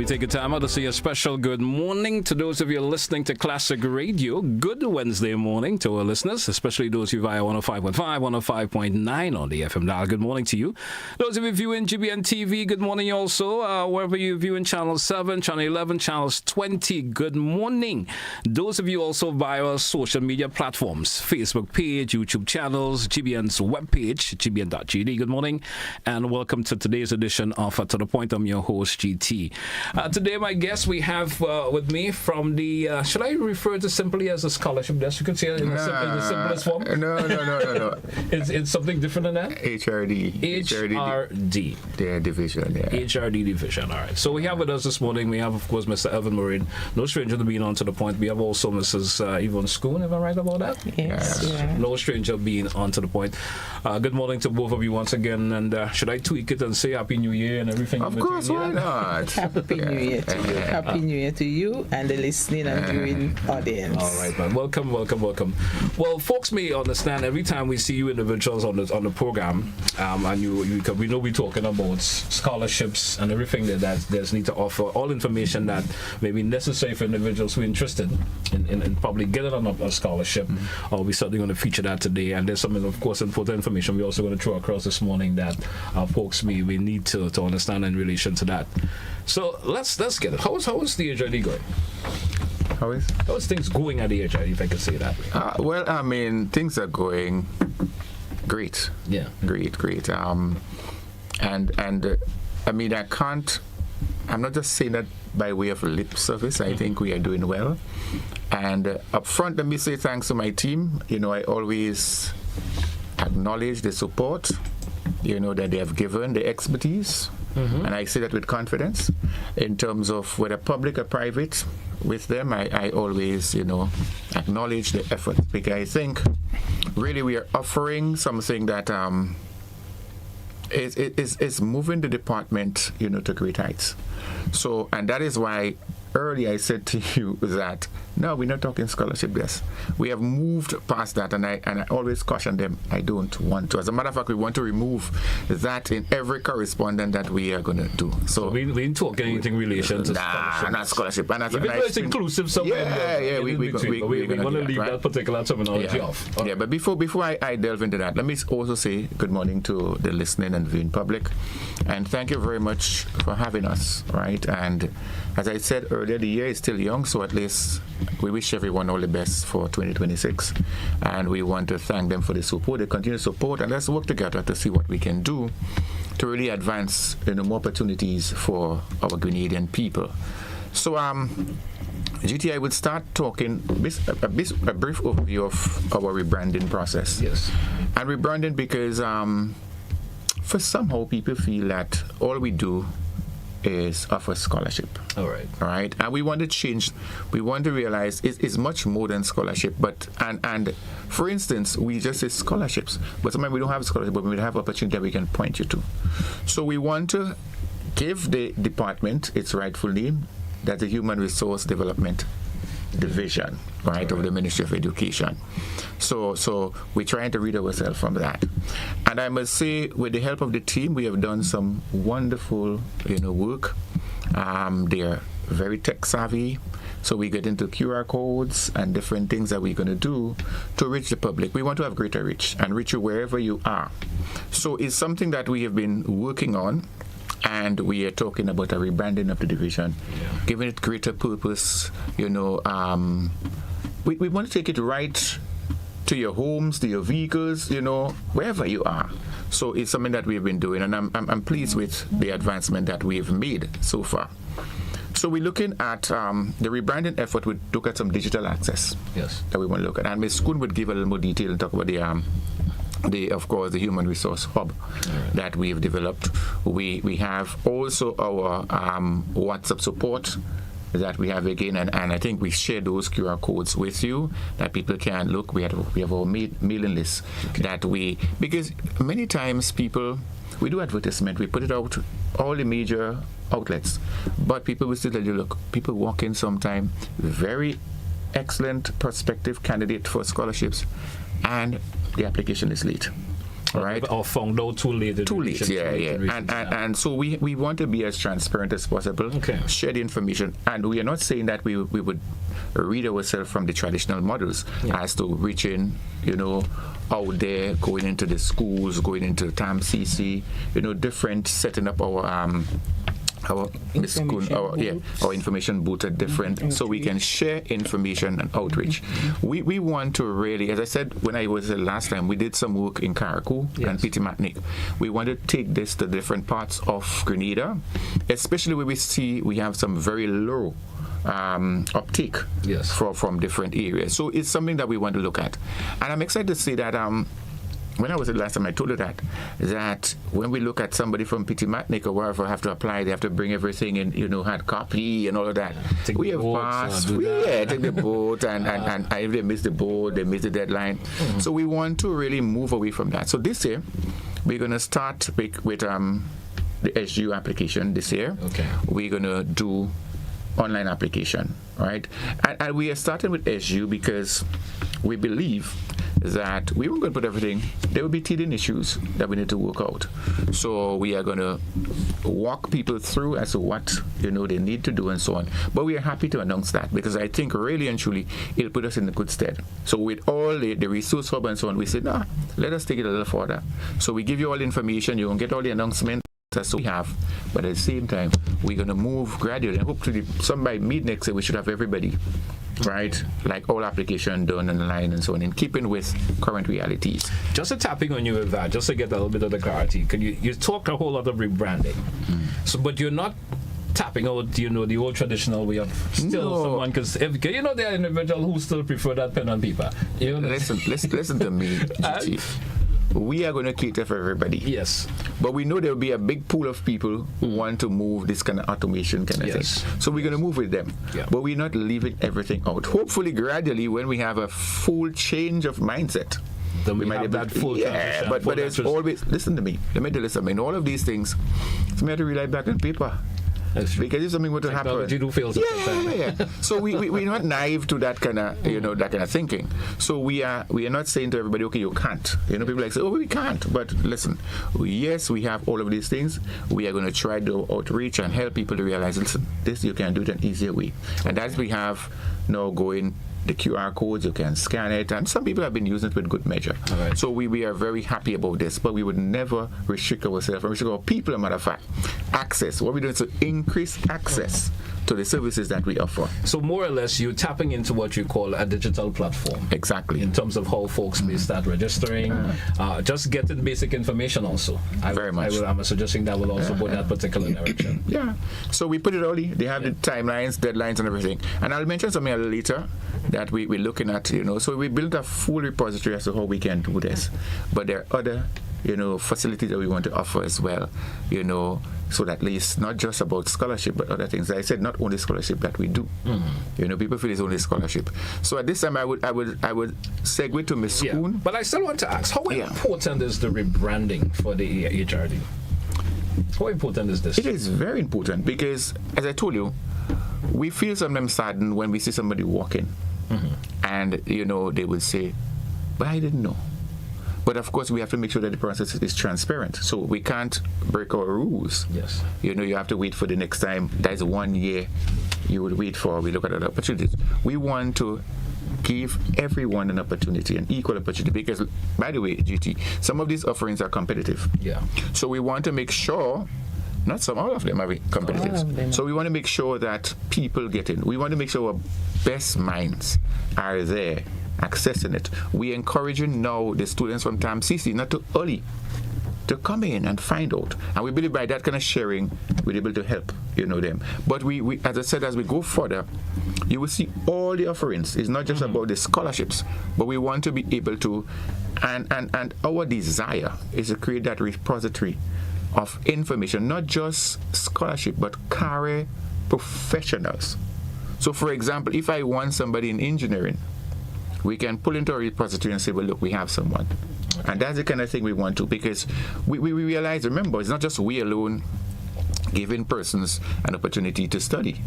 me take a time out to say a special good morning to those of you listening to Classic Radio. Good Wednesday morning to our listeners, especially those of you via 105.5, 105.9 on the FM dial. Good morning to you. Those of you viewing GBN TV, good morning also. Wherever you viewing Channel 7, Channel 11, Channels 20, good morning. Those of you also via our social media platforms, Facebook page, YouTube channels, GBN's webpage, gbn.gd, good morning, and welcome to today's edition of To The Point. I'm your host, GT. Today, my guest we have with me from the, should I refer to simply as a scholarship desk? You could say it in the simplest form? No. It's something different than that? HRD. HRD. Their division, yeah. HRD division, all right. So we have with us this morning, we have, of course, Mr. Morain, no stranger to being on To The Point. We have also Mrs. Yvonne-Scoon, am I right about that? Yes. Yeah. No stranger being on To The Point. Good morning to both of you once again, and should I tweak it and say Happy New Year and everything? Of course, why not? Happy New Year to you. Happy New Year to you and the listening and viewing audience. All right, man. Welcome. Well, folks may understand every time we see you individuals on the program, and we know we're talking about scholarships and everything that there's need to offer, all information that may be necessary for individuals who are interested in probably getting a scholarship. We're certainly going to feature that today. And there's some, of course, important information we're also going to throw across this morning that folks may need to understand in relation to that. So let's get it. How is the HRD going? How is things going at the HRD, if I could say that way? Well, I mean, things are going great. Yeah. Great. And I mean, I'm not just saying that by way of lip service. I think we are doing well. And up front, let me say thanks to my team. I always acknowledge the support, that they have given, the expertise. And I say that with confidence. In terms of whether public or private, with them, I always, acknowledge the effort. Because I think really we are offering something that is moving the department, to great heights. So, and that is why earlier I said to you that no, we're not talking scholarship. Yes, we have moved past that, and I always caution them. I don't want to. As a matter of fact, we want to remove that in every correspondence that we are going to do. So we didn't talk anything in relation to scholarship. Not scholarship. And even though it's inclusive, somewhere. We want to leave that particular terminology off. Yeah, but before I delve into that, let me also say good morning to the listening and viewing public, and thank you very much for having us. Right, and as I said earlier, the year is still young, so at least we wish everyone all the best for 2026, and we want to thank them for the support, the continued support, and let's work together to see what we can do to really advance more opportunities for our Grenadian people. So, GT, I would start talking a brief overview of our rebranding process. Yes. And rebranding because for somehow people feel that all we do is offer scholarship. All right. And we want to change. We want to realize it's much more than scholarship. But and for instance, we just say scholarships, but sometimes we don't have scholarship, but we have opportunity that we can point you to. So we want to give the department its rightful name, that's the Human Resource Development Division, right, of the Ministry of Education. So we're trying to read ourselves from that. And I must say, with the help of the team, we have done some wonderful, work. They are very tech savvy. So we get into QR codes and different things that we're going to do to reach the public. We want to have greater reach and reach you wherever you are. So it's something that we have been working on. And we are talking about a rebranding of the division, giving it greater purpose. We want to take it right to your homes, to your vehicles, wherever you are. So it's something that we've been doing, and I'm pleased with the advancement that we've made so far. So we're looking at the rebranding effort. We look at some digital access. Yes. That we want to look at, and Ms. Schoon would give a little more detail and talk about the Human Resource Hub that we have developed. We have also our WhatsApp support that we have again, and I think we share those QR codes with you that people can look. We have our mailing list that because many times we do advertisement, we put it out all the major outlets, but people will still tell you, look, people walk in sometime, very excellent prospective candidate for scholarships, and the application is late. right? Or found out too late. Too late, and so we want to be as transparent as possible. Okay. Share the information, and we are not saying that we would read ourselves from the traditional models as to reaching, out there, going into the schools, going into TAM CC, different, setting up our information booth at different, so we can share information and outreach. We want to really, as I said when I was there last time, we did some work in Carriacou and Pitimatnik. We want to take this to different parts of Grenada, especially where we have some very low uptake from different areas. So it's something that we want to look at. And I'm excited to see that when I was there last time, I told you that when we look at somebody from Pitimatnik or wherever have to apply, they have to bring everything in, hard copy and all of that. We have passed, take the boat, and if they miss the boat, they miss the deadline. So we want to really move away from that. So this year, we're going to start with the SGU application this year. Okay. We're going to do online application, right? And we are starting with SGU because we believe that we weren't going to put everything. There will be teething issues that we need to work out. So we are going to walk people through as to what they need to do and so on. But we are happy to announce that because I think really and truly it'll put us in a good stead. So with all the resource hub and so on, we said, let us take it a little further. So we give you all the information. You won't get all the announcements as we have, but at the same time, we're going to move gradually, and hopefully, by mid next year, we should have everybody, right? Like all application done online and so on, in keeping with current realities. Just a tapping on you with that, just to get a little bit of the clarity. Can you talk a whole lot of rebranding, but you're not tapping out, the old traditional way of someone, because there are individuals who still prefer that pen and paper. Listen to me, GT. We are going to cater for everybody. Yes. But we know there will be a big pool of people who want to move this kind of automation kind of thing. So we're going to move with them. Yeah. But we're not leaving everything out. Hopefully, gradually, when we have a full change of mindset, then we might have that full transition. But there's always, listen to me. Let me tell you something. All of these things, it's matter to rely back on paper. Because if something were to happen, so we're not naive to that kind of that kind of thinking. So we are not saying to everybody, okay, you can't. People say, we can't. But listen, yes, we have all of these things. We are going to try to outreach and help people to realize, listen, this you can do it an easier way, and as we have now going. The QR codes, you can scan it, and some people have been using it with good measure. Right. So we are very happy about this, but we would never restrict ourselves, restrict our people, as a matter of fact. Access. What we're doing is to increase access to the services that we offer. So more or less, you're tapping into what you call a digital platform. Exactly. In terms of how folks may start registering, just getting basic information also. I'm suggesting that will also go that particular direction. Yeah. So we put it early. They have the timelines, deadlines, and everything. And I'll mention something a little later that we're looking at, So we built a full repository as to how we can do this. But there are other, facilities that we want to offer as well, so that at least not just about scholarship, but other things. I said not only scholarship that we do. People feel it's only scholarship. So at this time, I would segue to Ms. Schoon. But I still want to ask, how important is the rebranding for the HRD? How important is this? It is very important because, as I told you, we feel sometimes saddened when we see somebody walking, and they will say, "But I didn't know." But of course, we have to make sure that the process is transparent. So we can't break our rules. Yes. You have to wait for the next time. That is 1 year you would wait for. We look at other opportunities. We want to give everyone an opportunity, an equal opportunity. Because, by the way, GT, some of these offerings are competitive. Yeah. So we want to make sure. Not some, all of them are competitive. So we want to make sure that people get in. We want to make sure our best minds are there, accessing it. We're encouraging now the students from TAM CC not too early to come in and find out. And we believe by that kind of sharing, we're able to help, them. But we as I said, as we go further, you will see all the offerings. It's not just about the scholarships, but we want to be able to, and our desire is to create that repository of information, not just scholarship, but career professionals. So, for example, if I want somebody in engineering, we can pull into a repository and say, well, look, we have someone. And that's the kind of thing we want to, because we realize, remember, it's not just we alone giving persons an opportunity to study.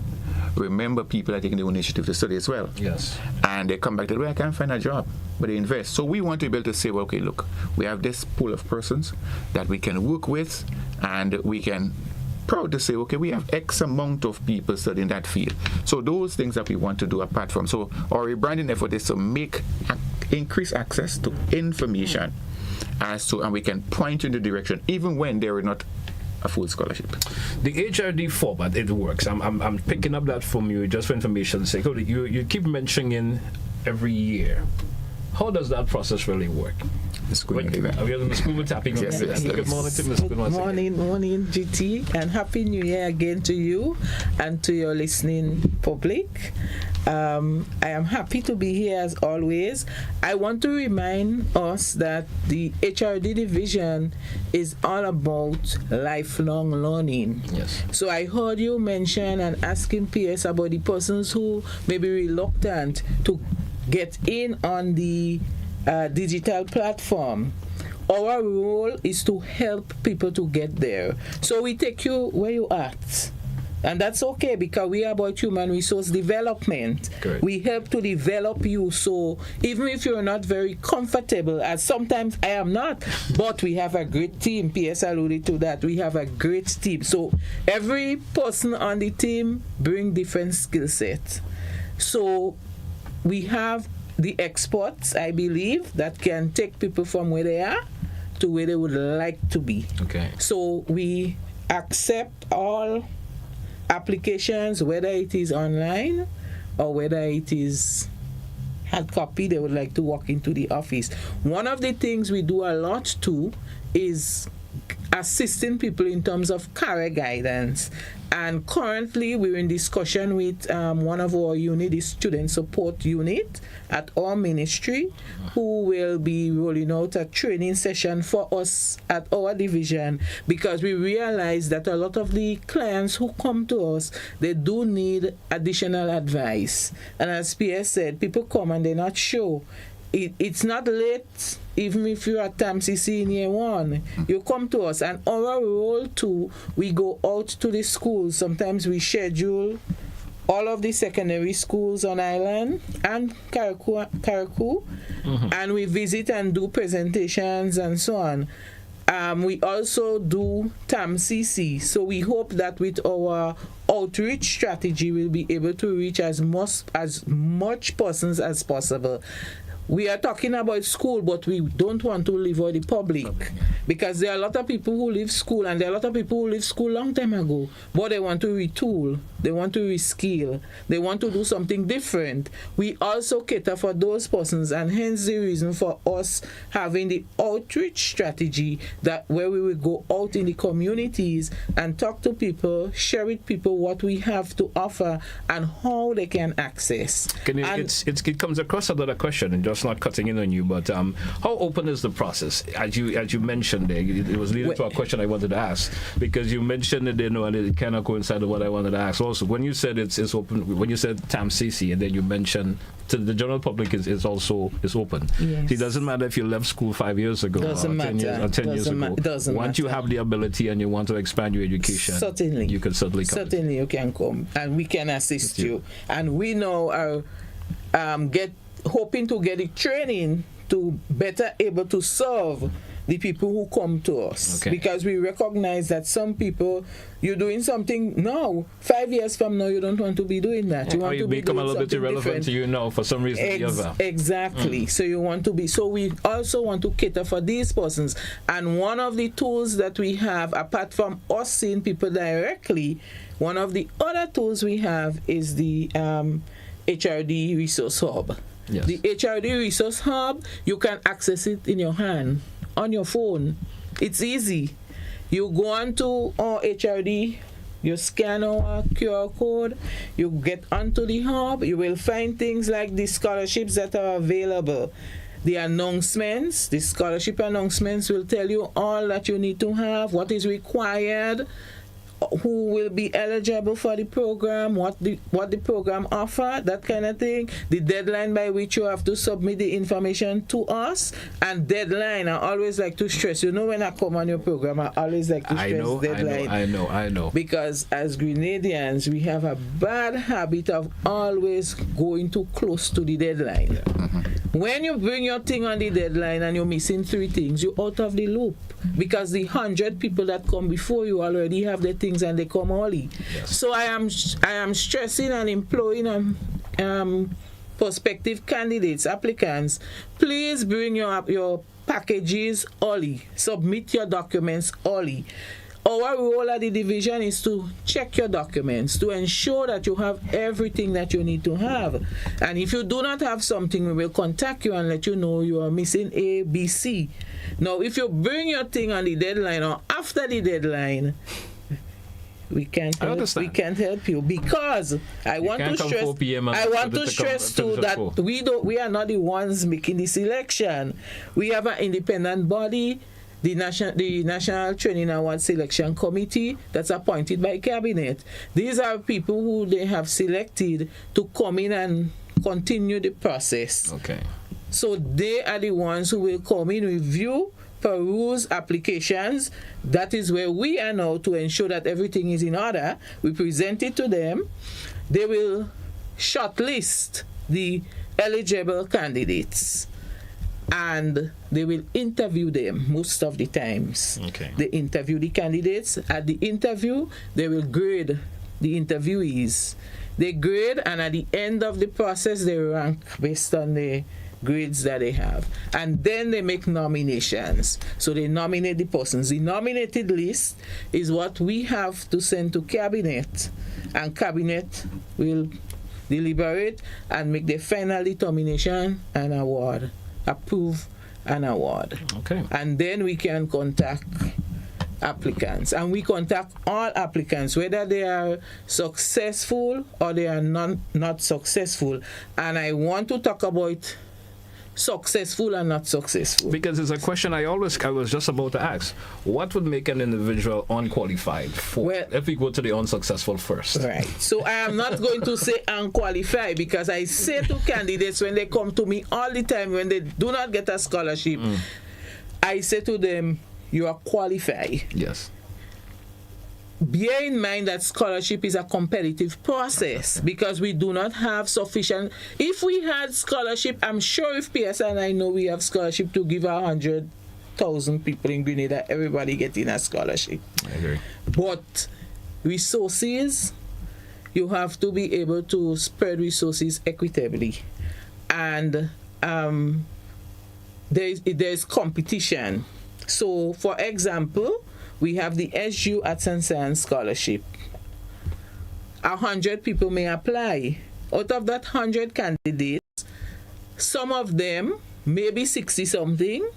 remember people are taking the initiative to study as well. Yes. And they come back to, well, I can't find a job, but they invest. So we want to be able to say, well, okay, look, we have this pool of persons that we can work with, and we can proud to say, okay, we have X amount of people studying that field. So those things that we want to do apart from. So our rebranding effort is to increase access to information and we can point in the direction, even when there are not a full scholarship. The HRD format, it works. I'm picking up that from you just for information's sake. You keep mentioning every year. How does that process really work? Ms. Scoon, we have Ms. Scoon tapping on yes. Good morning to Ms. Scoon. Morning, GT, and Happy New Year again to you and to your listening public. I am happy to be here as always. I want to remind us that the HRD division is all about lifelong learning. Yes. So I heard you mention and asking PS about the persons who may be reluctant to get in on the digital platform. Our role is to help people to get there. So we take you where you at. And that's okay, because we are about human resource development. Great. We help to develop you. So even if you're not very comfortable, as sometimes I am not, but we have a great team. PS alluded to that. We have a great team. So every person on the team bring different skill sets. So we have the experts, I believe, that can take people from where they are to where they would like to be. Okay. So we accept all applications, whether it is online or whether it is hard copy. They would like to walk into the office. One of the things we do a lot too is assisting people in terms of career guidance. And currently we're in discussion with one of our unit, the student support unit at our ministry, who will be rolling out a training session for us at our division, because we realize that a lot of the clients who come to us, they do need additional advice. And as PS said, people come and they're not sure. It's not late. Even if you're at TAMCC in year one, you come to us. And our role too, we go out to the schools. Sometimes we schedule all of the secondary schools on Island and Karakou, and we visit and do presentations and so on. We also do TAMCC. So we hope that with our outreach strategy, we'll be able to reach as much persons as possible. We are talking about school, but we don't want to leave out the public, because there are a lot of people who leave school, and there are a lot of people who leave school long time ago, but they want to retool, they want to reskill, they want to do something different. We also cater for those persons, and hence the reason for us having the outreach strategy, that where we will go out in the communities and talk to people, share with people what we have to offer and how they can access. It comes across another question, and just not cutting in on you, but how open is the process? As you mentioned there, it was leading to a question I wanted to ask, because you mentioned it, and it kind of coincided with what I wanted to ask also. When you said it's open, when you said TAMCC, and then you mentioned to the general public is open. Yes. It doesn't matter if you left school 5 years ago or 10 years ago. Once you have the ability and you want to expand your education, certainly you can certainly come. Certainly you can come, and we can assist you. And we know our hoping to get the training to better able to serve the people who come to us. Okay. Because we recognize that some people, you're doing something now, 5 years from now, you don't want to be doing that. You want to become a little bit irrelevant to you now for some reason or the other. Exactly. So you want to be. So we also want to cater for these persons. And one of the tools that we have, apart from us seeing people directly, one of the other tools we have is the HRD Resource Hub. Yes. The HRD Resource Hub, you can access it in your hand, on your phone. It's easy. You go on to our HRD, you scan our QR code, you get onto the hub, you will find things like the scholarships that are available. The announcements, the scholarship announcements will tell you all that you need to have, what is required, who will be eligible for the program, what the program offer, that kind of thing, the deadline by which you have to submit the information to us, and deadline. I always like to stress, when I come on your program, I always like to stress deadline. I know. Because as Grenadians, we have a bad habit of always going too close to the deadline. Yeah. Mm-hmm. When you bring your thing on the deadline and you're missing 3 things, you're out of the loop. Because the 100 people that come before you already have their things and they come early. Yes. So I am stressing and imploring prospective candidates, applicants, please bring your packages early. Submit your documents early. Our role at the division is to check your documents to ensure that you have everything that you need to have. And if you do not have something, we will contact you and let you know you are missing A, B, C. Now, if you bring your thing on the deadline or after the deadline, we can't help you, because I want to stress too that we are not the ones making the selection. We have an independent body, the National Training Award Selection Committee, that's appointed by Cabinet. These are people who they have selected to come in and continue the process. Okay. So they are the ones who will come in, review, peruse applications. That is where we are now to ensure that everything is in order. We present it to them. They will shortlist the eligible candidates and they will interview them most of the times. Okay. They interview the candidates. At the interview, they will grade the interviewees. They grade, and at the end of the process, they rank based on the grades that they have. And then they make nominations. So they nominate the persons. The nominated list is what we have to send to Cabinet, and Cabinet will deliberate and make the final determination and award. Approve an award. Okay. And then we can contact applicants. And we contact all applicants, whether they are successful or they are not successful. And I want to talk about successful and not successful. Because it's a question I was just about to ask. What would make an individual unqualified if we go to the unsuccessful first? Right. So I am not going to say unqualified, because I say to candidates when they come to me all the time, when they do not get a scholarship, I say to them, you are qualified. Yes. Bear in mind that scholarship is a competitive process, because we do not have sufficient. If we had scholarship, I'm sure if PS and I know we have scholarship to give 100,000 people in Grenada, everybody getting a scholarship. I agree. But resources, you have to be able to spread resources equitably. And there's competition. So, for example, we have the SU Arts and Science Scholarship. 100 people may apply. Out of that 100 candidates, some of them, maybe 60-something,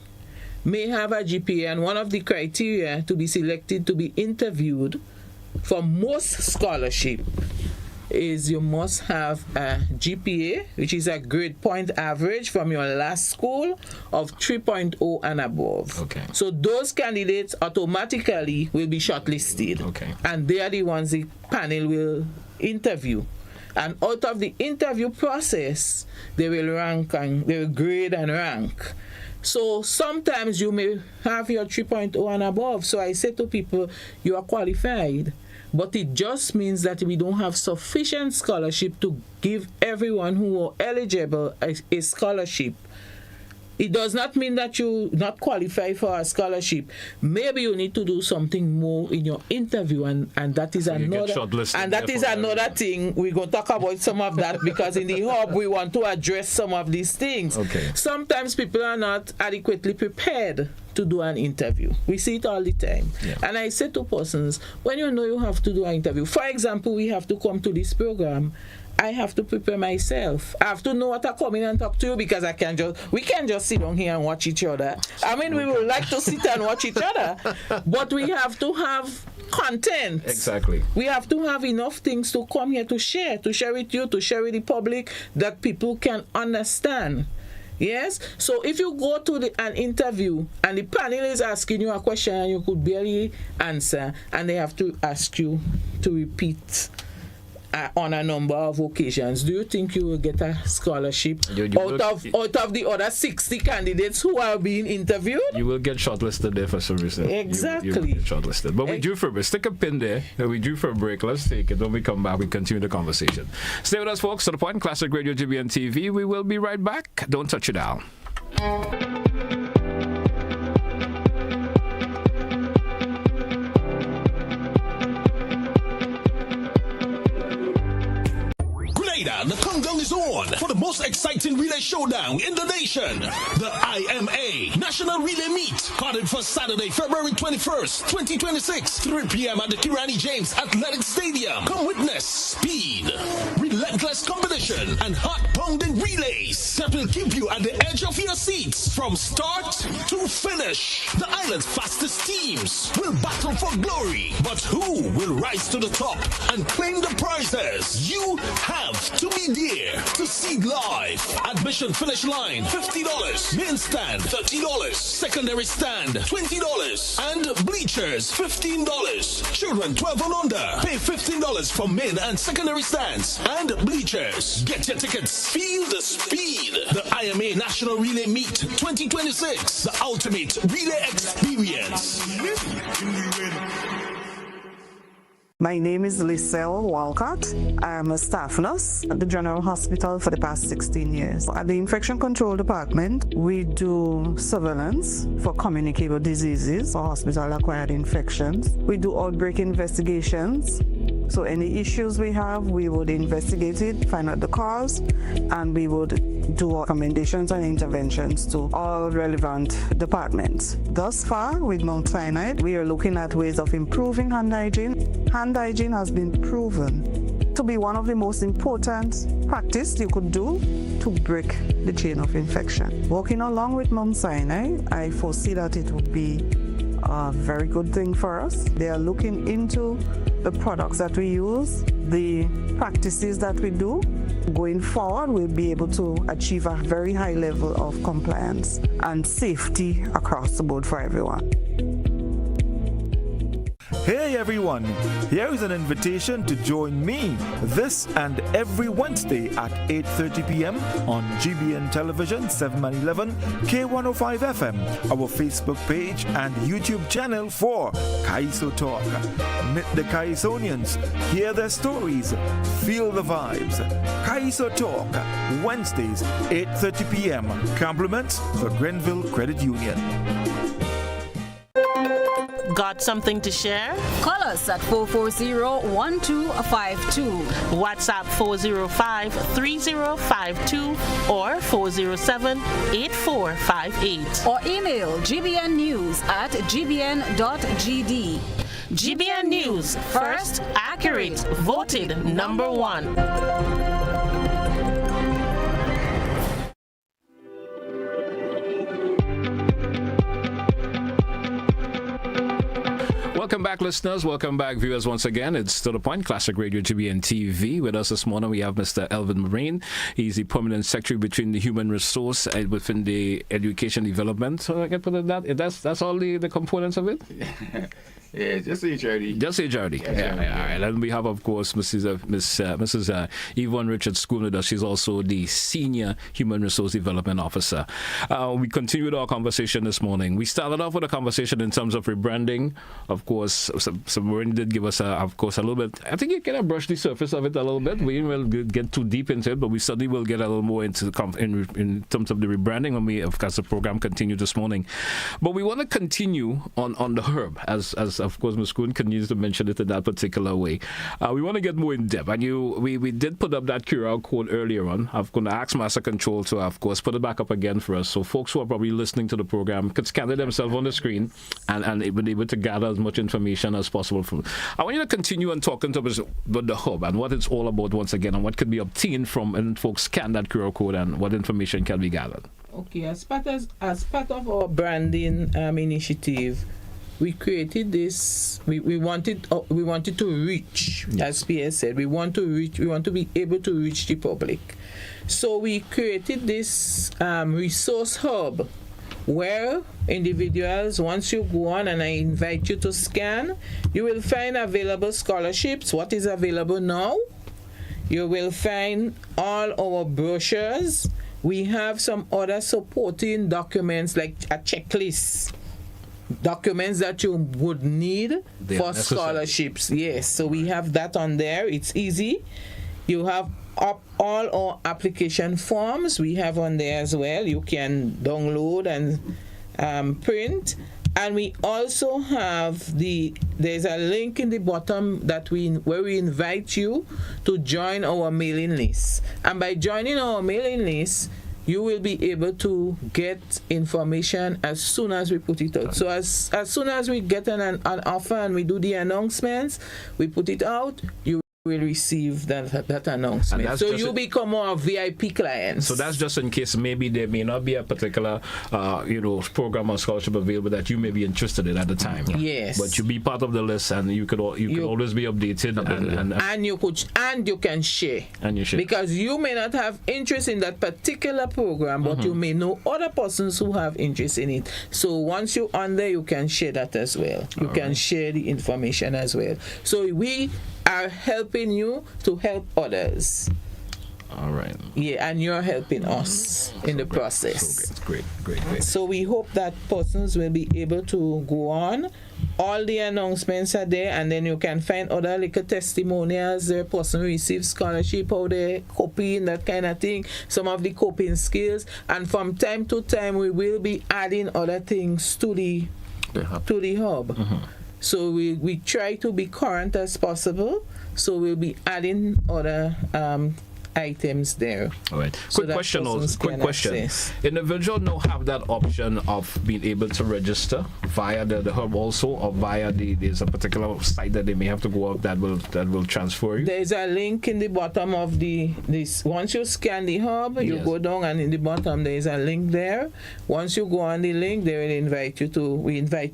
may have a GPA, and one of the criteria to be selected to be interviewed for most scholarship is you must have a GPA, which is a grade point average from your last school of 3.0 and above. Okay. So those candidates automatically will be shortlisted. Okay. And they are the ones the panel will interview. And out of the interview process, they will rank and they will grade and rank. So sometimes you may have your 3.0 and above. So I say to people, you are qualified. But it just means that we don't have sufficient scholarship to give everyone who are eligible a scholarship. It does not mean that you not qualify for a scholarship. Maybe you need to do something more in your interview, and that is another thing. We're going to talk about some of that, because in the hub we want to address some of these things. Okay. Sometimes people are not adequately prepared to do an interview. We see it all the time. Yeah. And I say to persons, when you know you have to do an interview, for example, we have to come to this program, I have to prepare myself. I have to know what I come in and talk to you, because we can't just sit down here and watch each other. I mean, we would like to sit and watch each other, but we have to have content. Exactly. We have to have enough things to come here to share with you, to share with the public, that people can understand. Yes. So if you go to an interview and the panel is asking you a question and you could barely answer, and they have to ask you to repeat on a number of occasions, do you think you will get a scholarship out of the other 60 candidates who are being interviewed? You will get shortlisted there for some reason. Exactly. You will get shortlisted. But we due for a break. Stick a pin there. We due for a break. Let's take it. When we come back, we continue the conversation. Stay with us, folks. To the point, Classic Radio GBN TV. We will be right back. Don't touch it down. The countdown is on for the most exciting relay showdown in the nation. The IMA National Relay Meet, started for Saturday, February 21st, 2026, 3 p.m. at the Kirani James Athletic Stadium. Come witness speed, relentless competition, and heart-pounding relays that will keep you at the edge of your seats from start to finish. The island's fastest teams will battle for glory, but who will rise to the top and claim the prizes? You have to be there to see live. Admission finish line $50, main stand $30, secondary stand $20, and bleachers $15. Children 12 and under pay $15 for main and secondary stands and bleachers. Get your tickets. Feel the speed. The IMA National Relay Meet 2026, the ultimate relay experience. My name is Liselle Walcott. I am a staff nurse at the General Hospital for the past 16 years. At the Infection Control Department, we do surveillance for communicable diseases or hospital-acquired infections. We do outbreak investigations. So any issues we have, we would investigate it, find out the cause, and we would do recommendations and interventions to all relevant departments. Thus far, with Mount Sinai, we are looking at ways of improving hand hygiene. Hand hygiene has been proven to be one of the most important practices you could do to break the chain of infection. Working along with Mount Sinai, I foresee that it would be a very good thing for us. They are looking into the products that we use, the practices that we do. Going forward, we'll be able to achieve a very high level of compliance and safety across the board for everyone. Hey everyone, here is an invitation to join me this and every Wednesday at 8:30 p.m. on GBN Television 711 K105 FM, our Facebook page and YouTube channel for Kaiso Talk. Meet the Kaisonians, hear their stories, feel the vibes. Kaiso Talk, Wednesdays 8:30 p.m. Compliments the Grenville Credit Union. Got something to share? Call us at 440-1252. WhatsApp 405-3052 or 407-8458. Or email gbnnews@gbn.gd. GBN News, first, accurate, voted #1. Welcome back, listeners. Welcome back, viewers, once again. It's To The Point, Classic Radio GBN TV. With us this morning, we have Mr. Elvis Morain. He's the permanent secretary between the human resource within the education development. So I can put it that. That's all the components of it? Yeah, just say charity. Just say charity. Yeah. All right. And we have, of course, Mrs. Yvonne Richards-Scoon with us. She's also the Senior Human Resource Development Officer. We continued our conversation this morning. We started off with a conversation in terms of rebranding. Of course, Morain did give us, a little bit. I think you kind of brushed the surface of it a little bit. We didn't really get too deep into it, but we certainly will get a little more into in terms of the rebranding when we, of course, the program continued this morning. But we want to continue on the herb, as of course, Ms. Scoon continues to mention it in that particular way. We want to get more in depth. And we did put up that QR code earlier on. I'm going to ask Master Control to, of course, put it back up again for us. So folks who are probably listening to the program could scan it themselves on the screen and be able to gather as much information as possible from. I want you to continue on talking to us about the hub and what it's all about once again and what could be obtained from and folks scan that QR code and what information can be gathered. Okay, as part of our branding initiative, we created this. We wanted to reach, as PS said. We want to reach. We want to be able to reach the public. So we created this resource hub, where individuals, once you go on and I invite you to scan, you will find available scholarships. What is available now? You will find all our brochures. We have some other supporting documents like a checklist. Documents that you would need for scholarships. Yes, so we have that on there. It's easy. You have up all our application forms. We have on there as well. You can download and print. And we also have there's a link in the bottom where we invite you to join our mailing list. And by joining our mailing list, you will be able to get information as soon as we put it out. So as soon as we get an offer and we do the announcements, we put it out, you will receive that announcement. So you become our VIP clients. So that's just in case maybe there may not be a particular program or scholarship available that you may be interested in at the time. Yes. But you be part of the list and you could always be updated and you can share. And you share. Because you may not have interest in that particular program, but you may know other persons who have interest in it. So once you're on there, you can share that as well. You can share the information as well. So we are helping you to help others. All right. Yeah, and you're helping us in the process. So great. So we hope that persons will be able to go on. All the announcements are there, and then you can find other little testimonials. The person receives scholarship, how they copying, that kind of thing. Some of the coping skills, and from time to time we will be adding other things to the hub. Mm-hmm. So we try to be current as possible. So we'll be adding other items there. All right. So Quick question. Individuals now have that option of being able to register via the hub also, or via there's a particular site that they may have to go up that will transfer you. There's a link in the bottom of this. Once you scan the hub, you go down, and in the bottom there is a link there. Once you go on the link, they will invite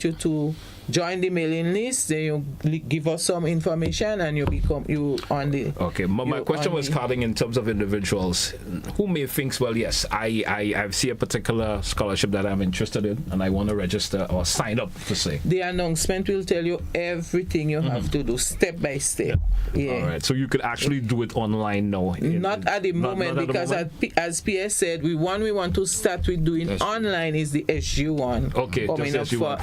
you to join the mailing list. Then you give us some information, and you on the. Okay, my question was carding in terms of individuals who may think, well, yes, I see a particular scholarship that I'm interested in, and I want to register or sign up to say. The announcement will tell you everything you have to do step by step. Yeah. All right. So you could actually do it online now. Not at the moment, because as PS said, we want to start with doing online is the SG one. Okay. Coming up for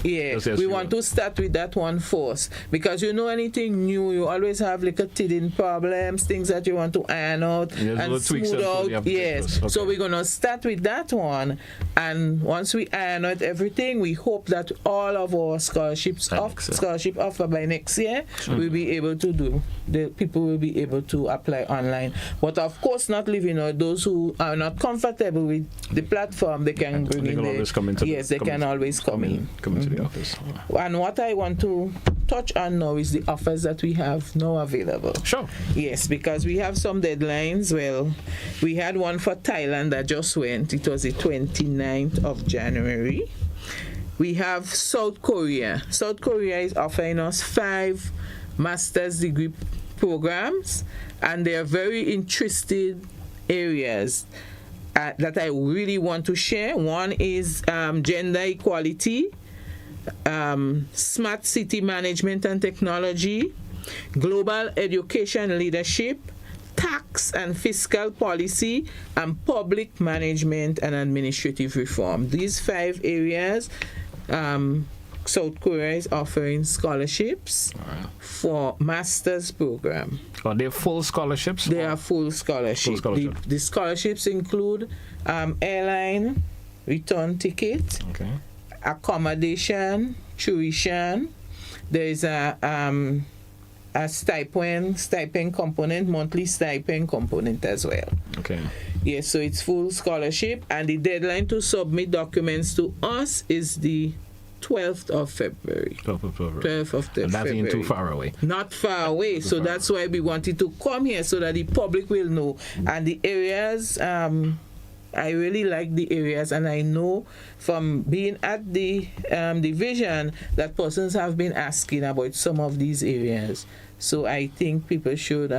we want to start with that one first, because anything new, you always have like a teething problems, things that you want to iron out and smooth out. Yes. Okay. So we're gonna start with that one, and once we iron out everything, we hope that all of our scholarship offer by next year we'll be able to do. The people will be able to apply online, but of course not leaving out those who are not comfortable with the platform. They can bring in they can always come in to the office. And what I want to touch on now is the offers that we have now available. Sure. Yes, because we have some deadlines. Well, we had one for Thailand that just went. It was the 29th of January. We have South Korea. South Korea is offering us 5 master's degree programs, and they are very interested areas that I really want to share. One is gender equality, smart city management and technology, global education leadership, tax and fiscal policy, and public management and administrative reform. These 5 areas, South Korea is offering scholarships for master's program. Are they full scholarships? They are full scholarships. The scholarships include airline return ticket, accommodation, tuition. There is a stipend component, monthly stipend component as well. Okay. Yes, so it's full scholarship, and the deadline to submit documents to us is the 12th of February. 12th of February. 12th of February. And that ain't too far away. Not far away. So that's why we wanted to come here, so that the public will know. And the areas I really like the areas, and I know from being at the division that persons have been asking about some of these areas. So I think people should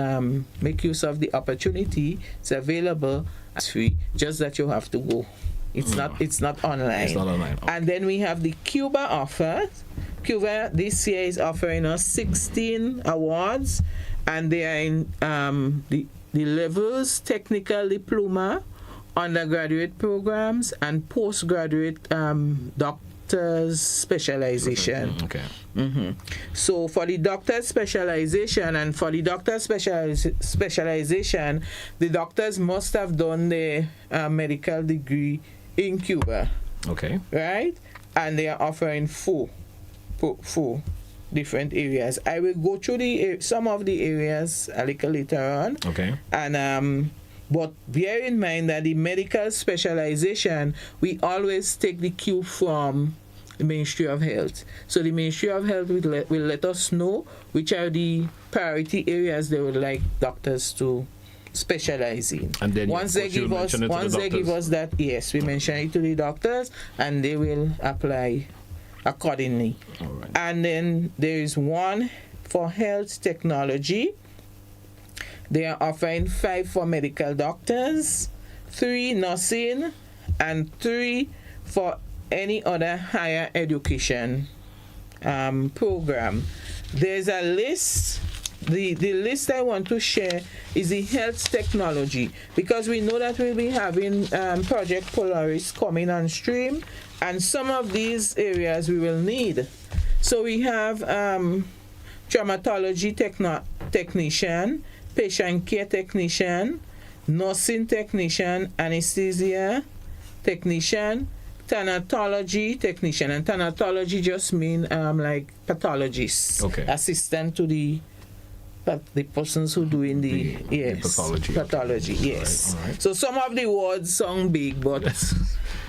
make use of the opportunity. It's available. It's free, just that you have to go. It's not online. It's not online. Okay. And then we have the Cuba offer. Cuba this year is offering us 16 awards, and they are in the levels technical diploma, undergraduate programs, and postgraduate doctor's specialization. Okay. So for the doctor's specialization specialization, the doctors must have done their medical degree in Cuba. Okay. Right? And they are offering four different areas. I will go through some of the areas a little later on. Okay. And but bear in mind that the medical specialization, we always take the cue from the Ministry of Health. So the Ministry of Health will let us know which are the priority areas they would like doctors to specialize in. And then once they give us that, yes, we mention it to the doctors, and they will apply accordingly. All right. And then there is one for health technology. They are offering 5 for medical doctors, 3 nursing, and 3 for any other higher education program. There's a list. The list I want to share is the health technology, because we know that we'll be having Project Polaris coming on stream, and some of these areas we will need. So we have traumatology technician, patient care technician, nursing technician, anesthesia technician, thanatology technician, and thanatology just mean like pathologists, assistant to the persons who doing the pathology. Yes. All right. So some of the words sound big, but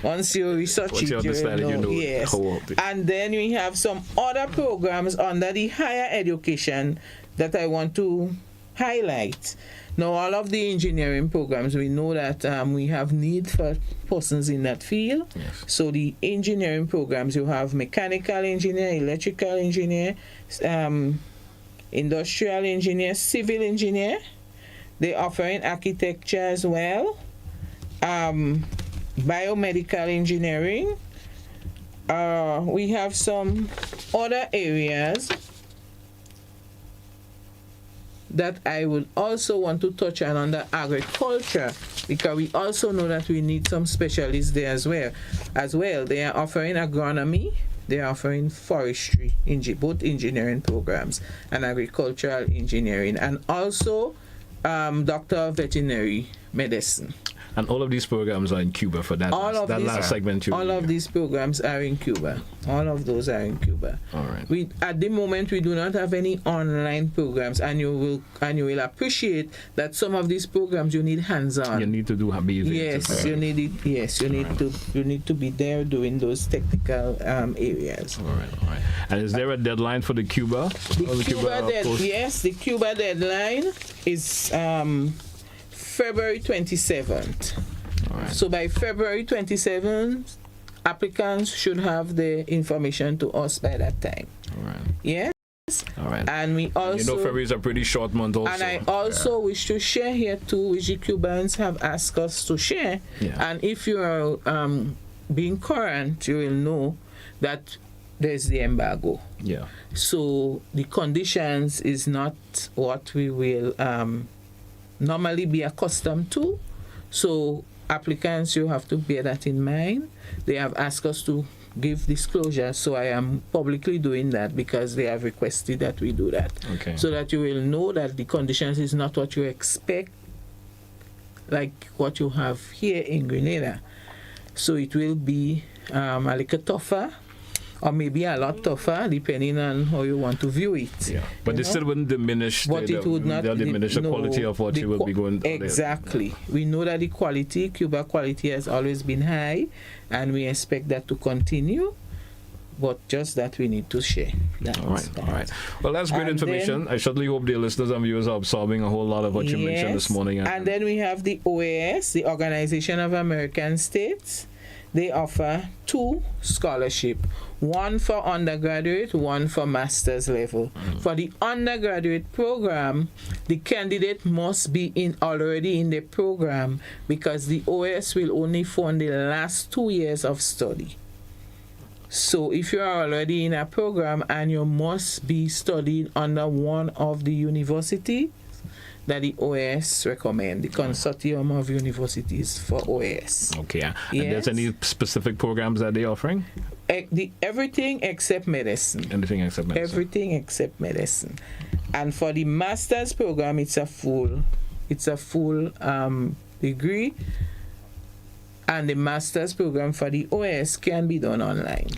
once you research it, you know. Yes. And then we have some other programs under the higher education that I want to highlight. Now, all of the engineering programs, we know that we have need for persons in that field. Yes. So the engineering programs, you have mechanical engineer, electrical engineer, industrial engineer, civil engineer. They're offering architecture as well, biomedical engineering. We have some other areas that I would also want to touch on under agriculture, because we also know that we need some specialists there as well. They are offering agronomy, they are offering forestry, both engineering programs, and agricultural engineering, and also doctor of veterinary medicine. And all of these programs are in Cuba for that last segment. All of these programs are in Cuba. All of those are in Cuba. All right. At the moment, we do not have any online programs, and you will appreciate that some of these programs you need hands-on. You need to be there. Yes, you need it. Yes, you need to be there doing those technical areas. All right. And is there a deadline for the Cuba? Yes, the Cuba deadline is February 27th. All right. So by February 27th, applicants should have the information to us by that time. All right. Yes. All right. And we also, February is a pretty short month also. And I also wish to share here too, which the Cubans have asked us to share. Yeah. And if you are being current, you will know that there's the embargo. Yeah. So the conditions is not what we will normally be accustomed to. So applicants, you have to bear that in mind. They have asked us to give disclosure, so I am publicly doing that because they have requested that we do that. Okay. So that you will know that the conditions is not what you expect, like what you have here in Grenada. So it will be a little tougher, or maybe a lot tougher, depending on how you want to view it. Yeah, but it still wouldn't diminish. It would not diminish the quality of what you will be going. Exactly. We know that the Cuba quality has always been high, and we expect that to continue. but just that we need to share. All right. Well, that's great information. I certainly hope the listeners and viewers are absorbing a whole lot of what you mentioned this morning. And then we have the OAS, the Organization of American States. They offer 2 scholarships, one for undergraduate, one for master's level. For the undergraduate program, the candidate must be already in the program because the OAS will only fund the last 2 years of study. So if you are already in a program and you must be studying under one of the universities that the OAS recommend, the Consortium of Universities for OAS. Okay. And there's any specific programs that they're offering? Everything except medicine. Anything except medicine. Everything except medicine. And for the master's program, it's a full degree. And the master's program for the OS can be done online.